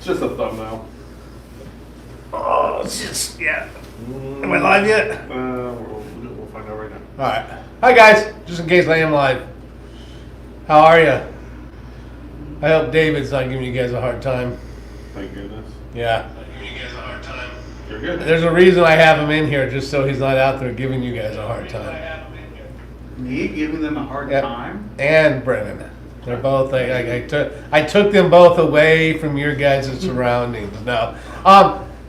Just a thumbnail. Oh, it's just, yeah. Am I live yet? We'll find out right now. Alright. Hi guys, just in case I am live. How are you? I hope David's not giving you guys a hard time. Thank goodness. Yeah. Giving you guys a hard time. You're good. There's a reason I have him in here, just so he's not out there giving you guys a hard time. Me giving them a hard Yep. time? And Brennan. They're both, I took them both away from your guys' surroundings now.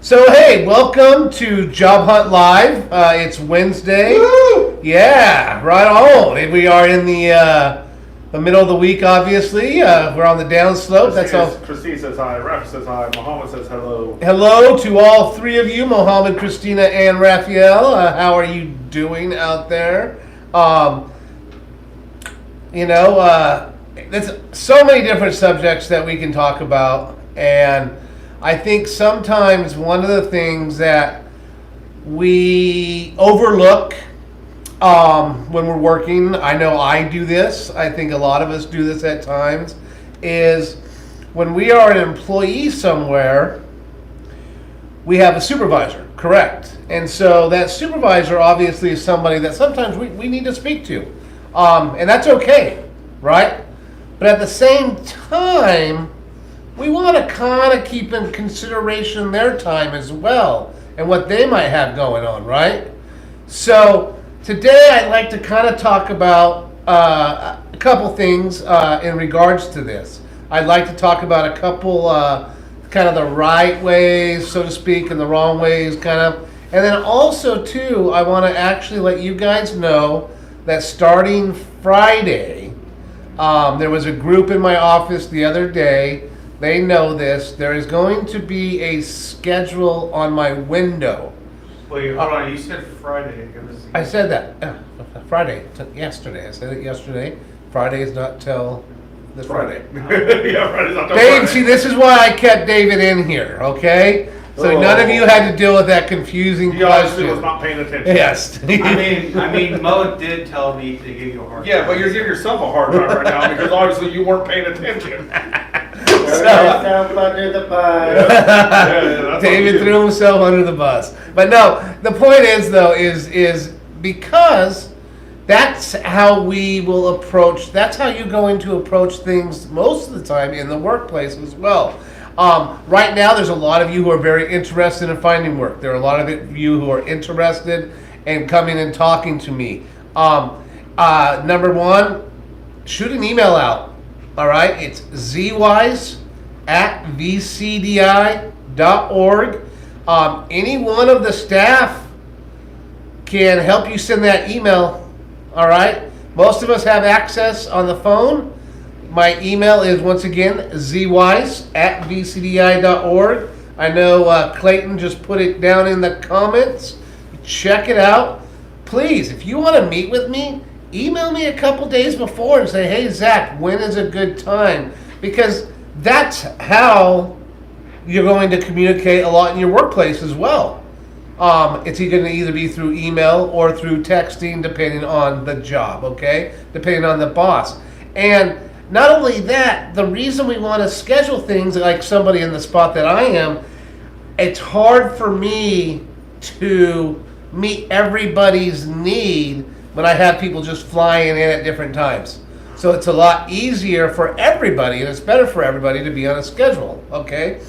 So hey, welcome to Job Hunt Live. It's Wednesday. Woo! Yeah, right on. We are in the middle of the week, obviously. We're on the downslope. That's all. Christine says hi. Ref says hi. Muhammad says hello. Hello to all three of you, Mohammed, Christina, and Raphael. How are you doing out there? There's so many different subjects that we can talk about, and I think sometimes one of the things that we overlook when we're working, I know I do this, I think a lot of us do this at times, is when we are an employee somewhere, we have a supervisor, correct? And so that supervisor obviously is somebody that sometimes we need to speak to. And that's okay, right? But at the same time, we want to kind of keep in consideration their time as well and what they might have going on, right? So today I'd like to kind of talk about a couple things in regards to this. I'd like to talk about a couple kind of the right ways, so to speak, and the wrong ways, kind of. And then also, too, I want to actually let you guys know that starting Friday, there was a group in my office the other day. They know this. There is going to be a schedule on my window. Wait, hold on. You said Friday. I said that. Friday. Yesterday. I said it yesterday. Friday is not till this Friday. Yeah, Friday's not till Dave, Friday. see, this is why I kept David in here, okay? So none of you had to deal with that confusing He obviously question. was not paying attention. Yes. I mean, Mo did tell me to give you a hard time. Yeah, but you're giving yourself a hard time right now because obviously you weren't paying attention. Yourself under the bus. Yeah, that's David what you threw himself under the bus. But no, the point is though, is because that's how we will approach, that's how you're going to approach things most of the time in the workplace as well. Right now, there's a lot of you who are very interested in finding work. There are a lot of you who are interested in coming and talking to me. Number one, shoot an email out. All right, it's zvwise@vcdi.org. Any one of the staff can help you send that email. All right, most of us have access on the phone. My email is, once again, zwise@vcdi.org. I know Clayton just put it down in the comments. Check it out. Please, if you want to meet with me, email me a couple days before and say, hey, Zach, when is a good time? Because that's how you're going to communicate a lot in your workplace as well. It's going to either be through email or through texting, depending on the job, okay? Depending on the boss. And not only that, the reason we want to schedule things like somebody in the spot that I am, it's hard for me to meet everybody's need when I have people just flying in at different times. So it's a lot easier for everybody, and it's better for everybody to be on a schedule, okay?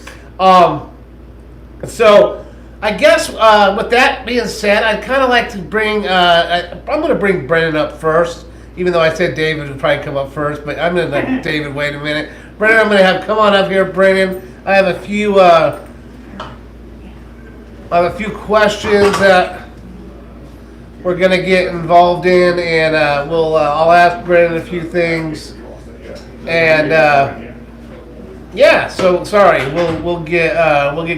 So I guess with that being said, I'd kind of like to bring, I'm going to bring Brennan up first. Even though I said David would probably come up first, but I'm going to let David wait a minute. Brennan, I'm going to have come on up here, Brennan. I have a few questions that we're going to get involved in, and I'll ask Brennan a few things. And yeah, so sorry, we'll get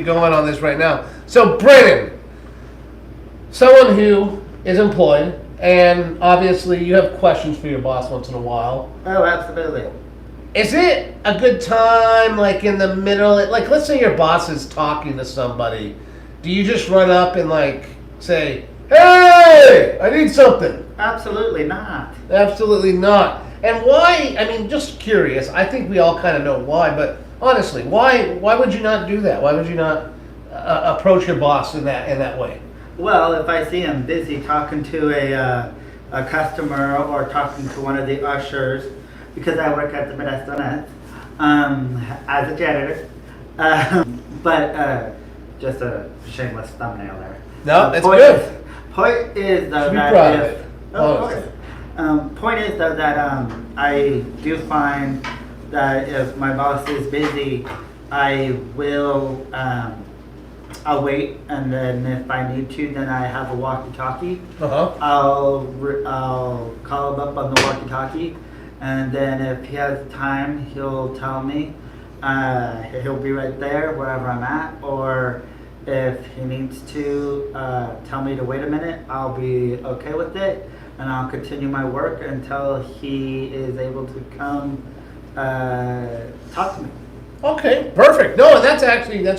going on this right now. So Brennan, someone who is employed. And obviously, you have questions for your boss once in a while. Oh, absolutely. Is it a good time, like in the middle, like let's say your boss is talking to somebody, do you just run up and like say, hey, I need something? Absolutely not. Absolutely not. And why, I mean, just curious, I think we all kind of know why, but Honestly, why would you not do that? Why would you not approach your boss in that way? Well, if I see him busy talking to a customer or talking to one of the ushers, because I work at the Medie as a janitor. But just a shameless thumbnail there. No, it's point good. Point is though Should be that proud of if it. of course. Point is though that I do find that if my boss is busy, I will I'll wait, and then if I need to, then I have a walkie-talkie. Uh-huh. I'll call him up on the walkie-talkie, and then if he has time, he'll tell me. He'll be right there wherever I'm at, or if he needs to tell me to wait a minute, I'll be okay with it, and I'll continue my work until he is able to come talk to me. Okay, perfect. No, that's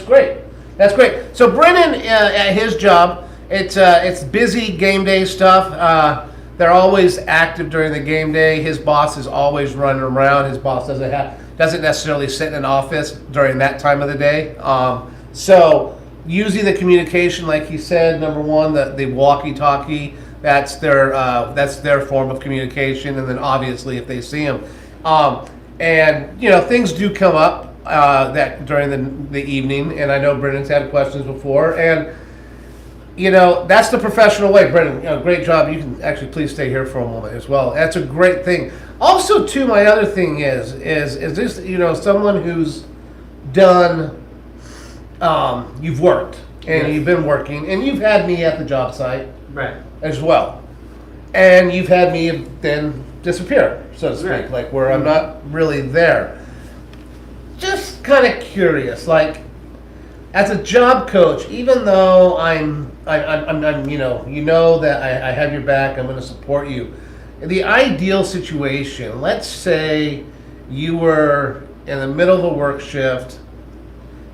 great. That's great. So Brennan, at his job, it's busy game day stuff. They're always active during the game day. His boss is always running around. His boss doesn't necessarily sit in an office during that time of the day. So using the communication, like he said, number one, the walkie-talkie, that's their form of communication, and then obviously if they see him, and things do come up that during the evening, and I know Brennan's had questions before, and that's the professional way. Brennan, great job. You can actually please stay here for a moment as well. That's a great thing. Also, too, my other thing is this, someone who's done, you've worked, and Yes. you've been working, and you've had me at the job site Right. as well. And you've had me then disappear, so to speak, Right. like where I'm not really there. Just kind of curious, like, as a job coach, even though I'm that I have your back, I'm going to support you. In the ideal situation, let's say you were in the middle of a work shift,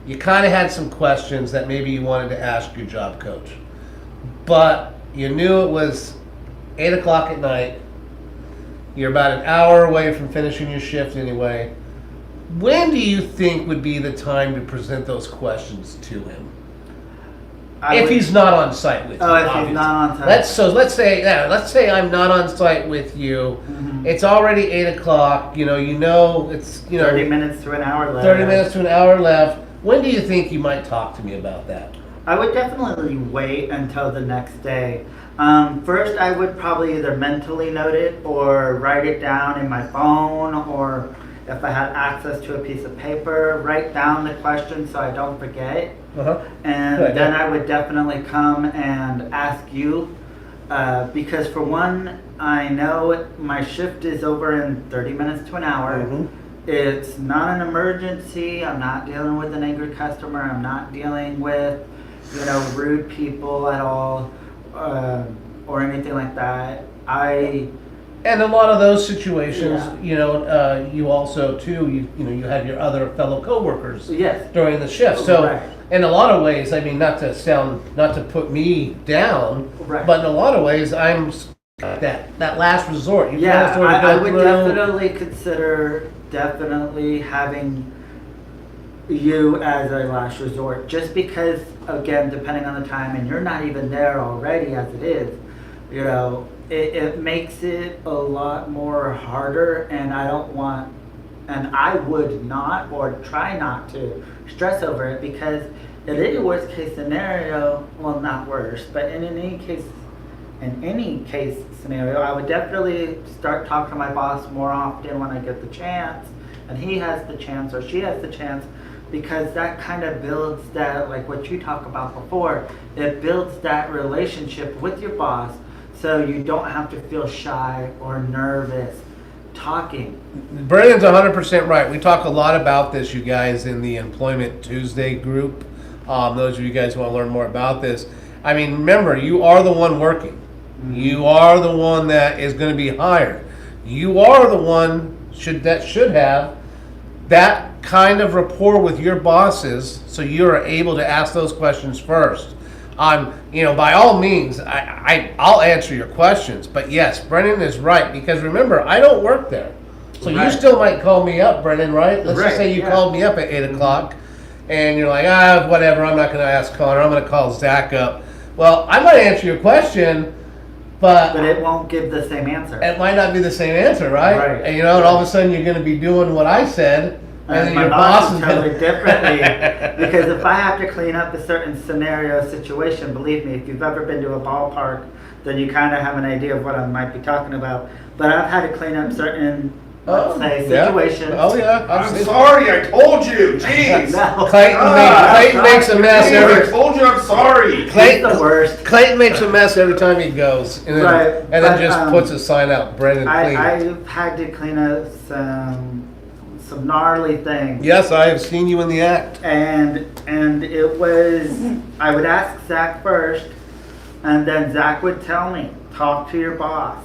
you kind of had some questions that maybe you wanted to ask your job coach, but you knew it was 8 o'clock at night, you're about an hour away from finishing your shift anyway. When do you think would be the time to present those questions to him? If he's not on site with you. Oh, if he's obviously. not on site. Let's say I'm not on site with you. Mhm. It's already 8 o'clock. It's 30 minutes to an hour left. 30 minutes to an hour left. When do you think you might talk to me about that? I would definitely wait until the next day. First, I would probably either mentally note it or write it down in my phone, or if I had access to a piece of paper, write down the question so I don't forget. Uh-huh. And Good, then yeah. I would definitely come and ask you, because for one, I know my shift is over in 30 minutes to an hour. Mhm. It's not an emergency. I'm not dealing with an angry customer. I'm not dealing with, rude people at all, or anything like that. And a lot of those situations, you also too, you have your other fellow coworkers Yes. during the shift. So, Right. in a lot of ways, I mean, not to put me down, Right. but in a lot of ways, I'm that last resort. You Yeah, sort of I go would through. definitely consider having you as a last resort, just because, again, depending on the time, and you're not even there already as it is, it makes it a lot more harder, and I would not, or try not to, stress over it, because in any worst case scenario, well, not worse, but in any case scenario, I would definitely start talking to my boss more often when I get the chance, and he has the chance or she has the chance, because that kind of builds that, like what you talked about before, it builds that relationship with your boss, so you don't have to feel shy or nervous talking. Brandon's 100% right. We talk a lot about this, you guys, in the Employment Tuesday group. Those of you guys who want to learn more about this. I mean, remember, you are the one working. You are the one that is going to be hired. You are the one that should have that kind of rapport with your bosses, so you are able to ask those questions first. By all means, I'll answer your questions. But yes, Brennan is right, because remember, I don't work there. So you Right. still might call me up, Brendan, right? Let's just Right, say you yeah. called me up at 8 o'clock and you're like, whatever, I'm not going to ask Connor, I'm going to call Zach up. Well, I might answer your question, But but it won't give the same answer. it might not be the same answer, right? Right. And and all of a sudden you're going to be doing what I said, and then my your boss boss will is tell going me differently. Because if I have to clean up a certain scenario situation, believe me, if you've ever been to a ballpark, then you kind of have an idea of what I might be talking about. But I've had to clean up certain, let's say, situations. Oh yeah. I'm sorry, I told you, jeez. No. Clayton makes a mess Jeez, every. I told you I'm sorry. He's the worst. Clayton makes a mess every time he goes, and then, Right, and then but, just puts a sign out, Brendan clean. I've had to clean up some gnarly things. Yes, I have seen you in the act. And it was, I would ask Zach first, and then Zach would tell me, talk to your boss.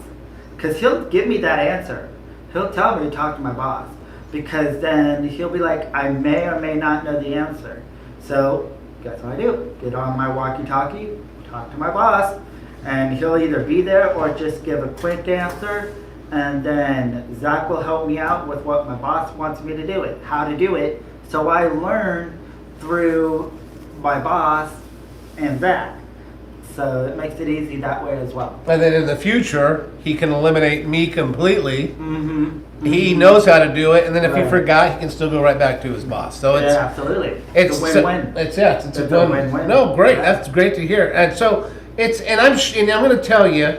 Because he'll give me that answer. He'll tell me to talk to my boss. Because then he'll be like, I may or may not know the answer. So, guess what I do? Get on my walkie-talkie, talk to my boss, and he'll either be there or just give a quick answer. And then Zach will help me out with what my boss wants me to do it, how to do it. So I learn through my boss and Zach. So it makes it easy that way as well. And then in the future, he can eliminate me completely. Mm-hmm. He knows how to do it, and then if he Right. forgot, he can still go right back to his boss. So it's Yeah, absolutely. it's a win-win. It's a It's a win. win-win. No, great. Yeah. That's great to hear. And so and I'm going to tell you,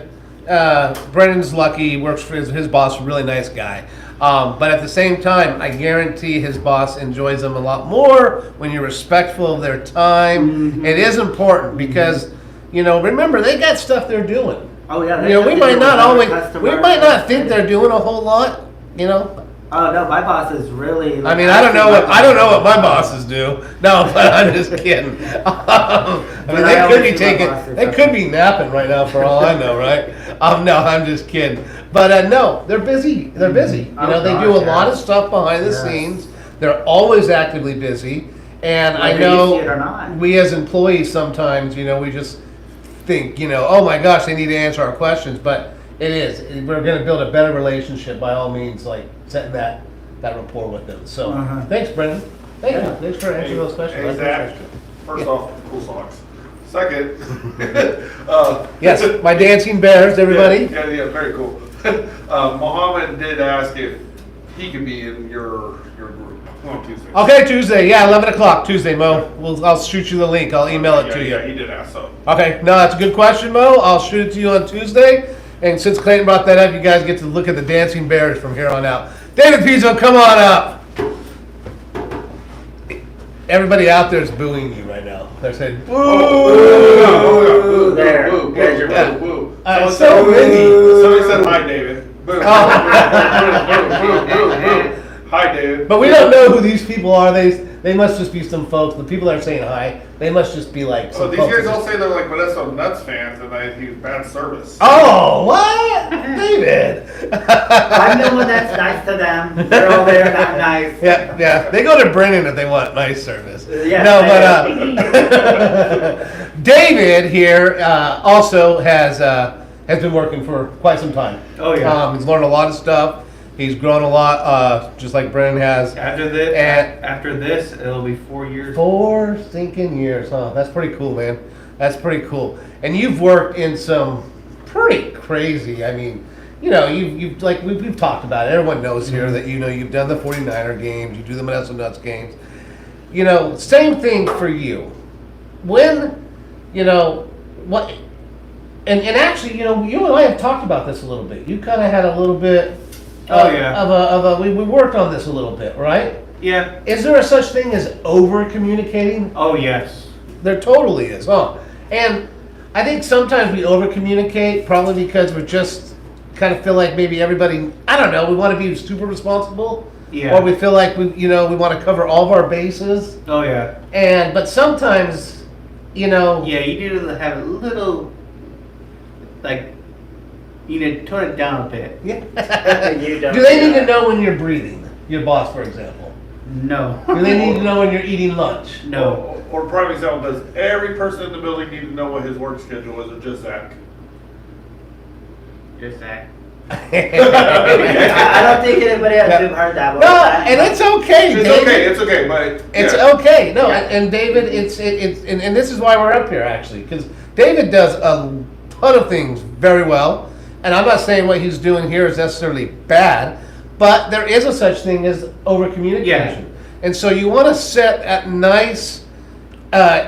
Brendan's lucky. He works for his boss, a really nice guy. But at the same time, I guarantee his boss enjoys them a lot more when you're respectful of their time. Mm-hmm. It is important because, remember, they got stuff they're doing. Oh yeah. We have to might deal not with always, our we customers. might not think they're doing a whole lot, Oh no, my boss is really. I mean, I don't know what my bosses do. No, but I'm just kidding. I mean, But I always see my bosses. they could be napping right now for all I know, right? No, I'm just kidding. But no, they're busy. They're busy. Oh, They do a gosh, lot yeah. of stuff behind the Yes. scenes. They're always actively busy. And I Whether you know see it or not. we as employees sometimes, we just think, oh my gosh, they need to answer our questions. But it is. We're going to build a better relationship by all means, like setting that rapport with them. So thanks, Brendan. Thank you. Thanks for answering those questions. I Hey, Zach, appreciate it. first Yeah. off, cool socks. Second, Yes, my dancing bears, everybody. Yeah, very cool. Mohammed did ask if he could be in your group on Tuesday. Okay, Tuesday. Yeah, 11 o'clock Tuesday, Mo. I'll shoot you the link. I'll email it to you. Yeah, he did ask so. Okay, no, that's a good question, Mo. I'll shoot it to you on Tuesday. And since Clayton brought that up, you guys get to look at the dancing bears from here on out. David Pizzo, come on up. Everybody out there is booing you right now. They're saying, boo! Boo, there. Boo, There's your boo, boo. boo. So many. Somebody said hi, David. Boo. Oh. Boo. Hi, David. But we don't know who these people are. They must just be some folks. The people that are saying hi, they must just be like So some these folks guys that all just- say they're like Vanessa Nuts fans and he's bad service. Oh, what? David. I'm the one that's nice to them. They're all there, not nice. Yeah. They go to Brennan if they want nice service. Yes, No, they but David here also has been working for quite some time. Oh, yeah. He's learned a lot of stuff. He's grown a lot, just like Brennan has. After this, And- after this, it'll be 4 years. 4 stinking years, huh? That's pretty cool, man. That's pretty cool. And you've worked in some pretty crazy. I mean, you've like we've talked about it. Everyone knows here that you've done the 49er games. You do the Vanessa Nuts games. Same thing for you. When, what, and actually, you and I have talked about this a little bit. You kind of had a little bit. Oh, yeah. We worked on this a little bit, right? Yeah. Is there a such thing as over communicating? Oh, yes. There totally is, huh? And I think sometimes we over communicate probably because we're just kind of feel like maybe everybody, I don't know, we want to be super responsible. Yeah. Or we feel like we want to cover all of our bases. Oh, yeah. But sometimes, Yeah, you need to have a little, tone it down a bit. You do don't they do need to that. know when you're breathing? Your boss, for example. No. Do they need to know when you're eating lunch? No. Or prime example, does every person in the building need to know what his work schedule is, or just Zach? Just that. I don't think anybody has Zoom heard that one. No, and it's okay, It's David. okay, it's okay, but. It's yeah. okay. No, Yeah. and David, and this is why we're up here actually, because David does a ton of things very well, and I'm not saying what he's doing here is necessarily bad, but there is a such thing as over communication, and so you want to set a nice,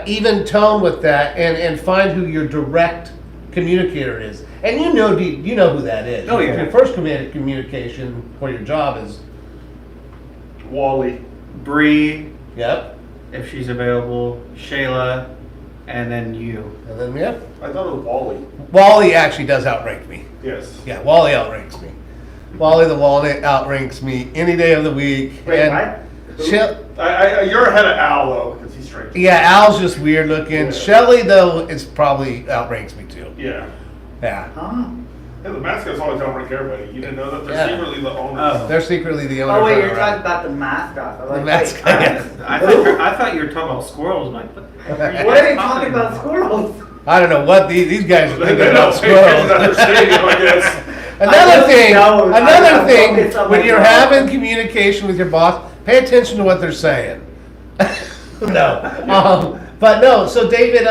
even tone with that, and find who your direct communicator is, and you know who that is. Oh, yeah. Your first communication for your job is, Wally. Bree, yep, if she's available, Shayla, and then you. and then yep. I thought it was Wally. Wally actually does outrank me. Yes. Yeah, Wally outranks me. Wally the Walnut outranks me any day of the week. Wait, And what? You're ahead of Al though, because he's straight. yeah, Al's just weird looking. Yeah. Shelly though is probably outranks me too. Yeah. Yeah, Huh? Yeah, the mascots always outrank everybody. You didn't know that they're Yeah. secretly the owners. Oh. they're secretly the owners. Oh wait, of you're the talking ride. about the mascot. The mascot. Yeah. I thought you were talking about squirrels. I'm like, What are you talking about, squirrels? I don't know what these guys are They thinking don't about pay attention to their squirrels. stadium, I guess. Another thing, I another thing, focused on when my you're job. having communication with your boss, pay attention to what they're saying. No, but no. So David,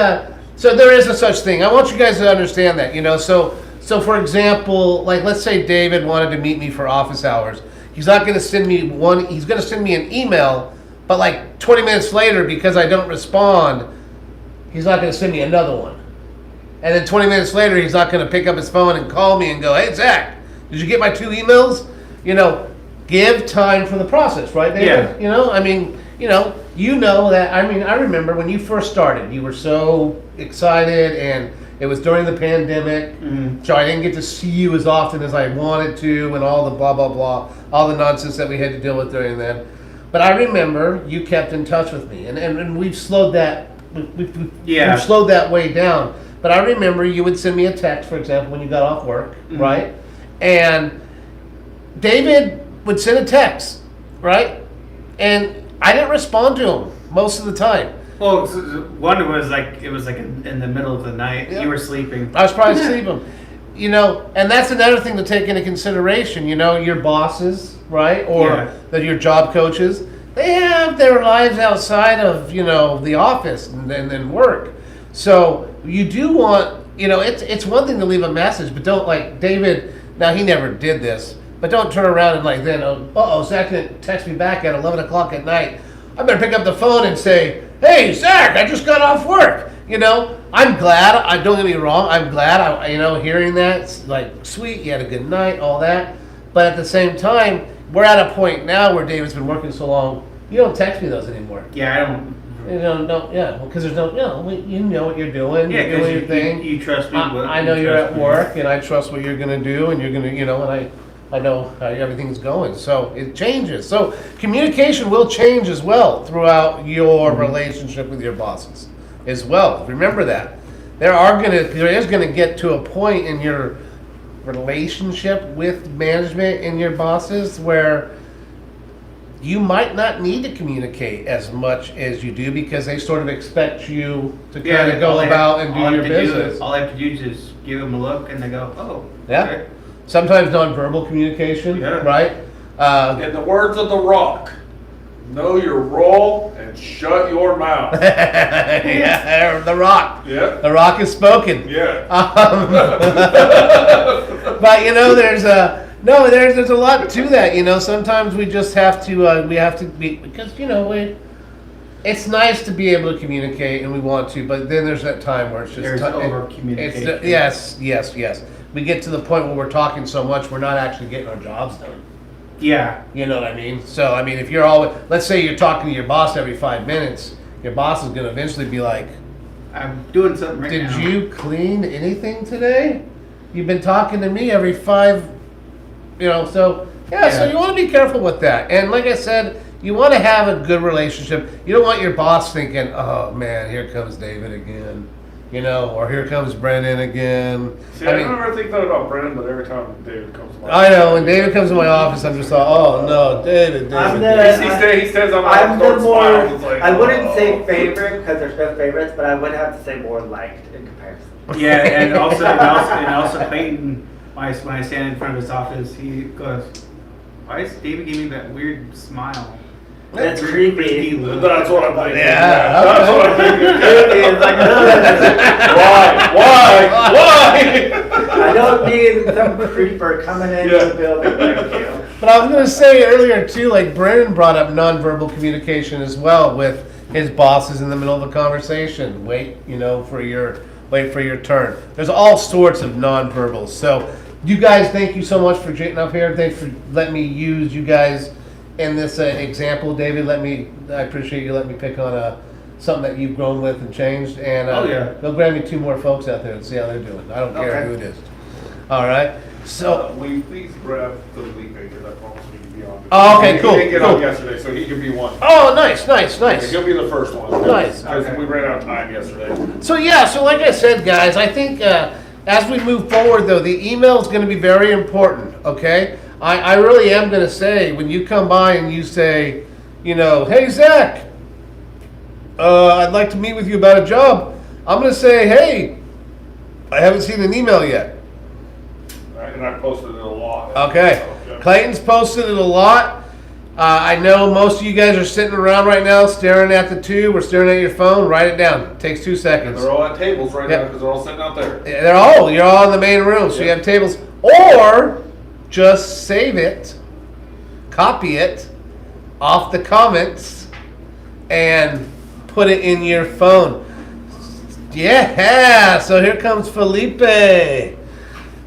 so there is a such thing. I want you guys to understand that. So for example, like let's say David wanted to meet me for office hours. He's not going to send me one. He's going to send me an email, but like 20 minutes later, because I don't respond, he's not going to send me another one. And then 20 minutes later, he's not going to pick up his phone and call me and go, "Hey Zach, did you get my 2 emails?" Give time for the process, right, David? Yeah. I mean, you know that. I mean, I remember when you first started, you were so excited, and it was during the pandemic, so I didn't get to see you as often as I wanted to, and all the blah blah blah, all the nonsense that we had to deal with during then. But I remember you kept in touch with me, and we've slowed that. We've slowed that way down. But I remember you would send me a text, for example, when you got off work, right? And David would send a text, right? And I didn't respond to him most of the time. well, one was like it was like in the middle of the night. Yeah. You were sleeping. I was probably sleeping. And that's another thing to take into consideration. Your bosses, right? Or Yeah. your job coaches, they have their lives outside of, the office and then work. So you do want, it's one thing to leave a message, but don't like David, now he never did this, but don't turn around and like then, Zach didn't text me back at 11 o'clock at night. I better pick up the phone and say, "Hey, Zach, I just got off work." I'm glad, don't get me wrong, I'm glad, hearing that, it's like, sweet, you had a good night, all that. But at the same time, we're at a point now where David's been working so long, you don't text me those anymore. Yeah, I don't. Because there's no, you know what you're doing, Yeah, you're doing your thing. You trust me. I know you're at work, and I trust what you're gonna do, and you're gonna, and I know how everything's going. So it changes. So communication will change as well throughout your relationship with your bosses as well. Remember that. There is gonna get to a point in your relationship with management and your bosses where you might not need to communicate as much as you do because they sort of expect you to kind of go about and do your business. All I have to do is just give them a look and they go, "Oh, Yeah. okay." Sometimes nonverbal communication, Yeah. right? In the words of The Rock, know your role and shut your mouth. Yeah, The Rock. Yeah. The Rock has spoken. Yeah. But there's a lot to that. Sometimes we just have to be, because it's nice to be able to communicate and we want to, but then there's that time where it's just There's over-communication. Yes. We get to the point where we're talking so much we're not actually getting our jobs done. Yeah. You know what I mean? So I mean, if you're always, let's say you're talking to your boss every 5 minutes, your boss is going to eventually be like, I'm doing something right "Did now." you clean anything today? You've been talking to me every 5." So Yeah. you want to be careful with that. And like I said, you want to have a good relationship. You don't want your boss thinking, "Oh man, here comes David again," or "Here comes Brendan again." See, I don't ever think that about Brendan, but every time David comes to my I know when David comes to my office, I'm just like, "Oh no, David." I'm He stays on my I'm the door, more, smiles. It's like, I wouldn't oh. say favorite because there's no favorites, but I would have to say more liked in comparison. Yeah, and also Clayton when I stand in front of his office, he goes, "Why is David giving me that weird smile?" That's Weird, creepy. look. That's what I'm thinking. Yeah, That's okay. what I'm thinking. It's like, Why? I don't need some creeper coming into Yeah. the building, thank you. But I was going to say earlier too, like Brennan brought up nonverbal communication as well with his bosses in the middle of a conversation. Wait for your turn. There's all sorts of nonverbals. So you guys, thank you so much for getting up here. Thanks for letting me use you guys in this example, David. I appreciate you letting me pick on something that you've grown with and changed. And Oh, yeah. go grab me 2 more folks out there and see how they're doing. I don't care Okay. who it is. All right. So. Will you please grab the lead maker, that promise we can be on. Oh, okay, cool, He didn't get cool. on yesterday, so he can be one. Oh, nice. He'll be the first one. Nice. Because Okay. we ran out of time yesterday. So yeah, so like I said, guys, I think as we move forward, though, the email is going to be very important. Okay, I really am going to say when you come by and you say, hey Zach, I'd like to meet with you about a job. I'm going to say, hey, I haven't seen an email yet. And I posted it a lot. Okay, Clayton's posted it a lot. I know most of you guys are sitting around right now staring at the tube or staring at your phone. Write it down. It takes 2 And seconds. they're all at tables right Yep. now because they're all sitting out there. You're all in the main room, so you Yep. have tables. Or just save it, copy it off the comments, and put it in your phone. Yeah, so here comes Felipe.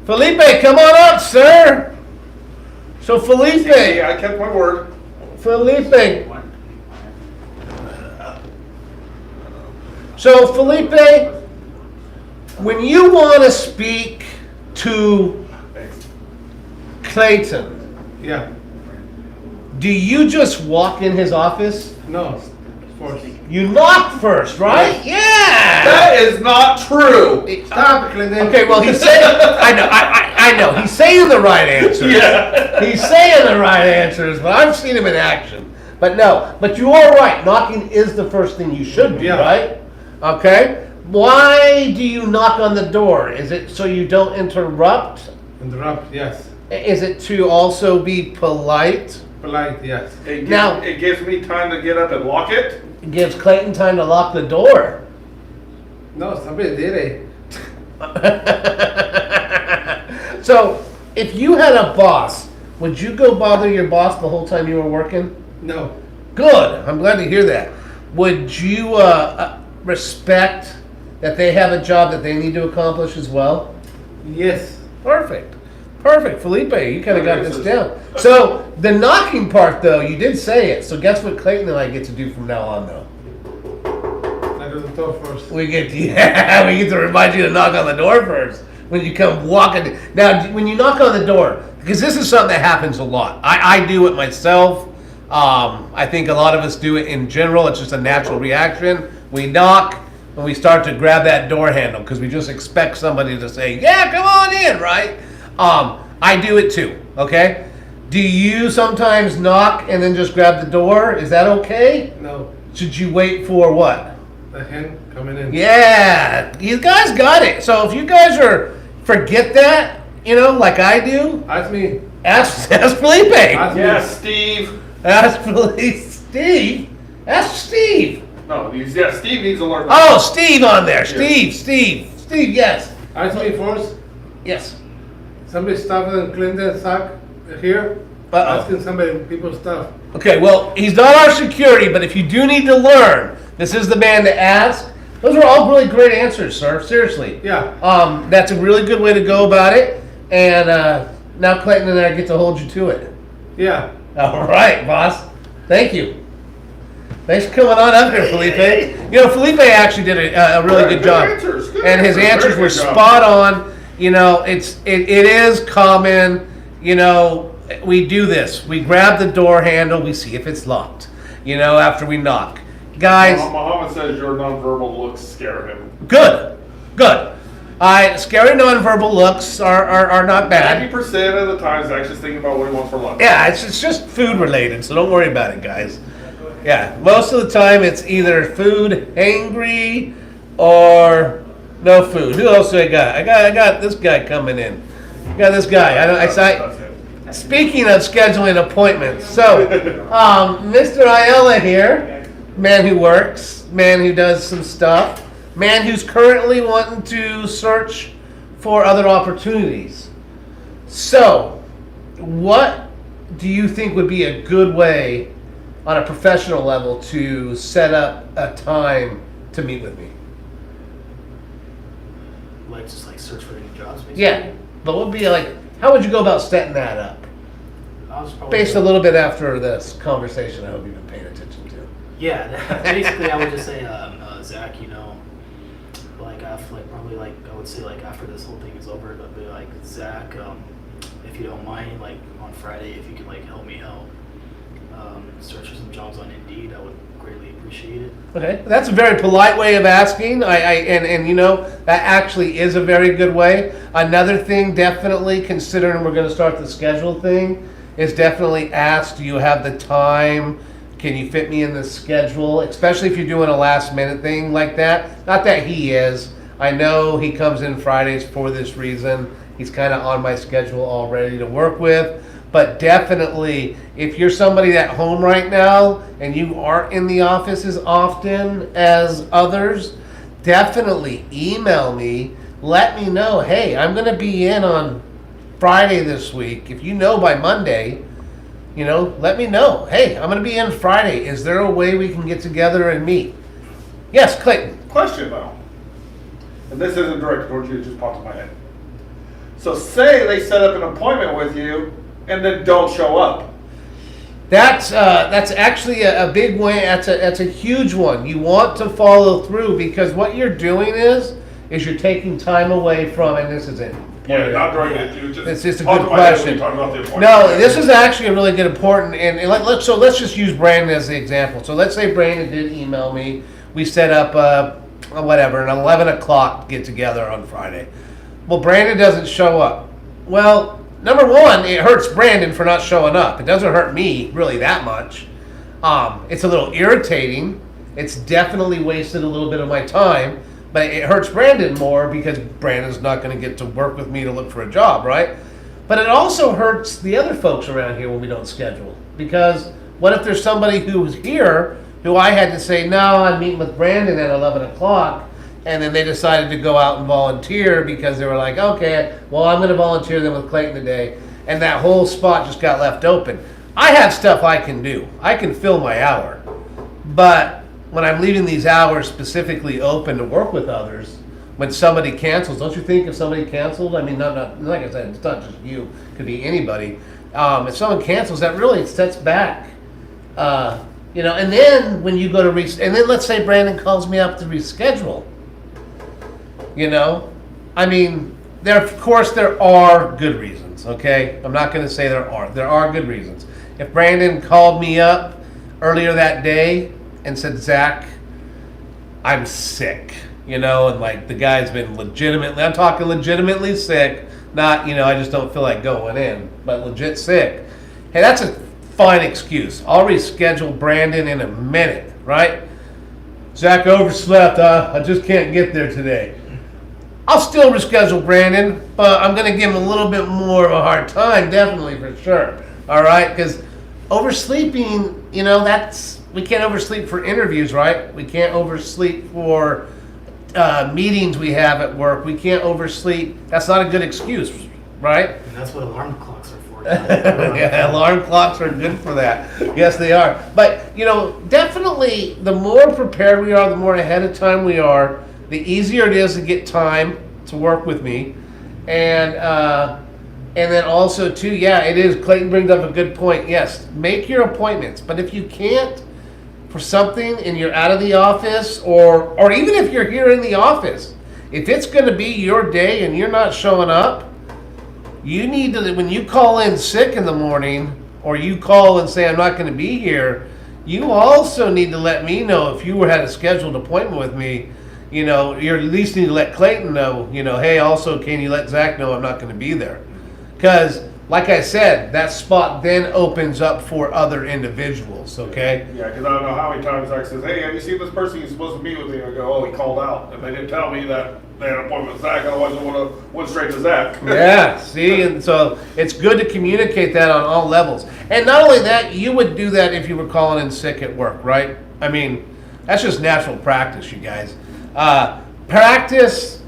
Felipe, come on up, sir. So Felipe, See, I kept my word. Felipe. So Felipe, when you want to speak to Thanks. Clayton, Yeah. do you just walk in his office? No. Of course. You knock first, right? Yeah. That is not true. Stop it, Clinton. Okay, well he's saying. I know. He's saying the right answers. Yeah. He's saying the right answers, but I've seen him in action. But no. But you are right. Knocking is the first thing you should do, Yeah. right? Okay. Why do you knock on the door? Is it so you don't interrupt? Interrupt, yes. Is it to also be polite? Polite, yes. It gives me time to get up and lock it. It gives Clayton time to lock the door. No, somebody did it. So, if you had a boss, would you go bother your boss the whole time you were working? No. Good. I'm glad to hear that. Would you respect that they have a job that they need to accomplish as well? Yes. Perfect. Perfect. Felipe, you kind of got Okay, this so- down. So, the knocking part, though, you did say it. So, guess what Clayton and I get to do from now on, though? I go to the door first. We get to remind you to knock on the door first when you come walking. Now, when you knock on the door, because this is something that happens a lot. I do it myself. I think a lot of us do it in general. It's just a natural reaction. We knock and we start to grab that door handle because we just expect somebody to say, "Yeah, come on in," right? I do it too. Okay. Do you sometimes knock and then just grab the door? Is that okay? No. Should you wait for what? The hen coming in. Yeah, you guys got it. So if you guys forget that, like I do, Ask me. ask Felipe. Ask me. Yes, Steve. Ask Felipe. Steve. Ask Steve. No, Steve needs to learn. Oh, Steve on there. Steve. Yes. Ask me first. Yes. Somebody stuff in Clinton's sack here. Uh-oh. Asking somebody people's stuff. Okay, well, he's not our security, but if you do need to learn, this is the man to ask. Those are all really great answers, sir. Seriously. Yeah. That's a really good way to go about it. And now Clayton and I get to hold you to it. Yeah. All right, boss. Thank you. Thanks for coming on up here, Felipe. Felipe actually did a really good job, Answers. Good and his answers Very were good job. spot on. It is common. We do this. We grab the door handle. We see if it's locked. After we knock, guys. Muhammad says your nonverbal looks scare him. Good. Scary nonverbal looks are not bad. 90% of the time, Zach's just thinking about what he wants for lunch. Yeah, it's just food related, so don't worry about it, guys. Yeah, most of the time it's either food hangry or no food. Who else do I got? I got this guy coming in. got this guy. That's it. Speaking of scheduling appointments, so Mr. Ayala here, man who works, man who does some stuff, man who's currently wanting to search for other opportunities. So, what do you think would be a good way on a professional level to set up a time to meet with me? Like just like search for any jobs, basically. Yeah, but what would be like, how would you go about setting that up? I was probably Based a little bit after this conversation, I hope you've been paying attention to. Yeah, basically I would just say, Zach, like after, like probably like I would say like after this whole thing is over, I'd be like, Zach, if you don't mind, like on Friday, if you could like help me out, search for some jobs on Indeed, I would greatly appreciate it. Okay, that's a very polite way of asking. And that actually is a very good way. Another thing, definitely considering we're going to start the schedule thing, is definitely ask, do you have the time? Can you fit me in the schedule? Especially if you're doing a last minute thing like that. Not that he is. I know he comes in Fridays for this reason. He's kind of on my schedule already to work with. But definitely, if you're somebody at home right now and you aren't in the office as often as others, definitely email me. Let me know, hey, I'm going to be in on Friday this week. If you know by Monday, let me know. Hey, I'm going to be in Friday. Is there a way we can get together and meet? Yes, Clayton. Question though, and this isn't directed towards you, it just popped in my head. So say they set up an appointment with you and then don't show up. That's actually a big way. That's a huge one. You want to follow through because what you're doing is you're taking time away from, and this is it. Yeah, not directed at you. It's just a popped good in my head when question. you talked about the appointment. No, this is actually a really good important, and let's just use Brandon as the example. So let's say Brandon did email me. We set up an 11 o'clock get together on Friday. Well, Brandon doesn't show up. Well, number one, it hurts Brandon for not showing up. It doesn't hurt me really that much. It's a little irritating. It's definitely wasted a little bit of my time. But it hurts Brandon more because Brandon's not going to get to work with me to look for a job, right? But it also hurts the other folks around here when we don't schedule. Because what if there's somebody who's here who I had to say, no, I'm meeting with Brandon at 11 o'clock, and then they decided to go out and volunteer because they were like, okay, well, I'm going to volunteer then with Clayton today, and that whole spot just got left open. I have stuff I can do. I can fill my hour. But when I'm leaving these hours specifically open to work with others, when somebody cancels, don't you think if somebody canceled, I mean, not like I said, it's not just you, it could be anybody. If someone cancels, that really sets back, and then when you go to and then let's say Brandon calls me up to reschedule, I mean, of course there are good reasons, okay? I'm not going to say there are good reasons. If Brandon called me up earlier that day and said, Zach, I'm sick, and like the guy's been I'm talking legitimately sick, not, I just don't feel like going in, but legit sick. Hey, that's a fine excuse. I'll reschedule Brandon in a minute, right? Zach overslept, I just can't get there today. I'll still reschedule Brandon, but I'm going to give him a little bit more of a hard time, definitely, for sure. All right? Because oversleeping, we can't oversleep for interviews, right? We can't oversleep for meetings we have at work. We can't oversleep. That's not a good excuse, right? And that's what alarm clocks are for. Yeah, alarm clocks are good for that. Yes, they are. But, definitely the more prepared we are, the more ahead of time we are, the easier it is to get time to work with me. And then also, too, yeah, it is. Clayton brings up a good point. Yes, make your appointments. But if you can't for something and you're out of the office, or even if you're here in the office, if it's going to be your day and you're not showing up, you need to, when you call in sick in the morning, or you call and say, I'm not going to be here, you also need to let me know if you had a scheduled appointment with me. You at least need to let Clayton know, hey, also, can you let Zach know I'm not going to be there? Because like I said, that spot then opens up for other individuals, okay? Yeah, because I don't know how many times Zach says, hey, have you seen this person you're supposed to meet with me? I go, oh, he called out. And they didn't tell me that they had an appointment with Zach, otherwise I would have went straight to Zach. Yeah, see, and so it's good to communicate that on all levels. And not only that, you would do that if you were calling in sick at work, right? I mean, that's just natural practice, you guys. Practice,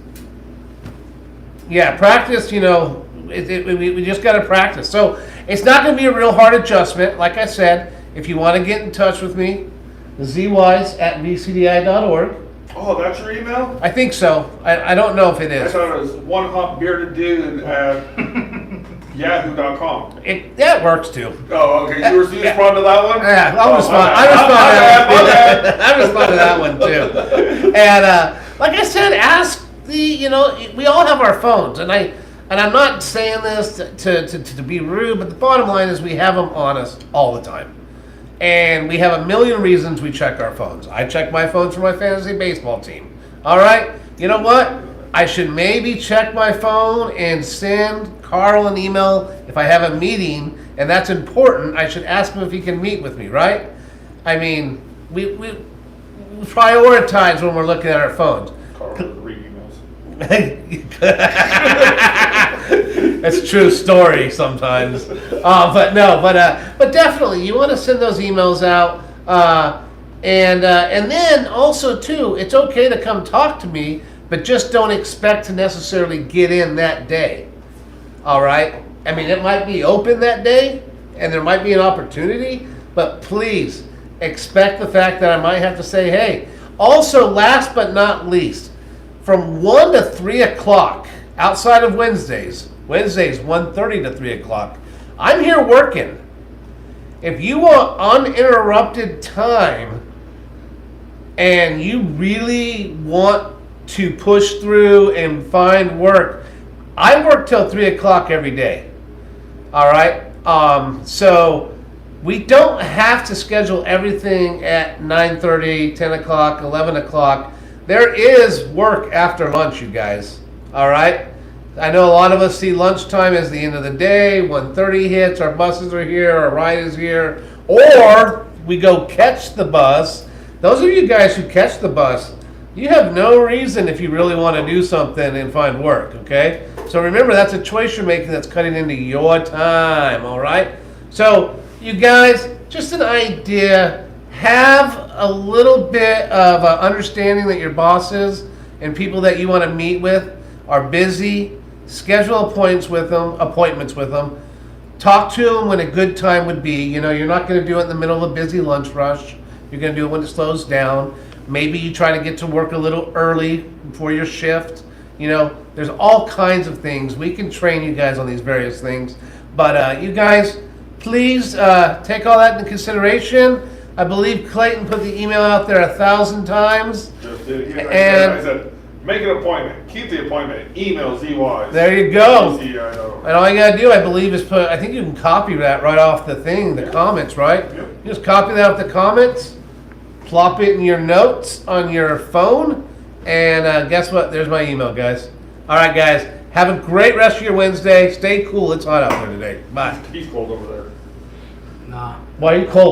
you know, we just got to practice. So it's not going to be a real hard adjustment. Like I said, if you want to get in touch with me, zwise@vcdi.org. Oh, that's your email? I think so. I don't know if it I is. thought it was one hump bearded dude at yahoo.com. That works too. Oh, okay. You respond to that one? Yeah, I'll Oh, respond. my bad. I respond to that one too. And like I said, ask we all have our phones, and I'm not saying this to be rude, but the bottom line is we have them on us all the time. And we have a million reasons we check our phones. I check my phone for my fantasy baseball team. All right? You know what? I should maybe check my phone and send Carl an email if I have a meeting, and that's important. I should ask him if he can meet with me, right? I mean, we prioritize when we're looking at our phones. Carl doesn't read emails. That's a true story sometimes. But definitely you want to send those emails out. And then also too, it's okay to come talk to me, but just don't expect to necessarily get in that day. All right? I mean, it might be open that day and there might be an opportunity, but please expect the fact that I might have to say, hey. Also, last but not least, from 1 to 3 o'clock, outside of Wednesdays 1:30 to 3 o'clock, I'm here working. If you want uninterrupted time and you really want to push through and find work, I work till 3 o'clock every day. All right? So we don't have to schedule everything at 9:30, 10 o'clock, 11 o'clock. There is work after lunch, you guys. All right? I know a lot of us see lunchtime as the end of the day. 1:30 hits, our buses are here, our ride is here. Or we go catch the bus. Those of you guys who catch the bus, you have no reason if you really want to do something and find work, okay? So remember, that's a choice you're making that's cutting into your time, all right? So you guys, just an idea, have a little bit of understanding that your bosses and people that you want to meet with are busy. Schedule appointments with them. Talk to them when a good time would be. You know, you're not going to do it in the middle of a busy lunch rush. You're going to do it when it slows down. Maybe you try to get to work a little early before your shift. You know, there's all kinds of things. We can train you guys on these various things. But you guys, please take all that into consideration. I believe Clayton put the email out there 1,000 times. Just did. I And said, make an appointment. Keep the appointment. Email ZWise. there you go. ZWise. And all you gotta do, I believe, is I think you can copy that right off the thing, the comments, right? Yep. You just copy that off the comments, plop it in your notes on your phone, and guess what? There's my email, guys. All right, guys. Have a great rest of your Wednesday. Stay cool. It's hot out there today. Bye. He's cold over there. Nah. Why are you cold?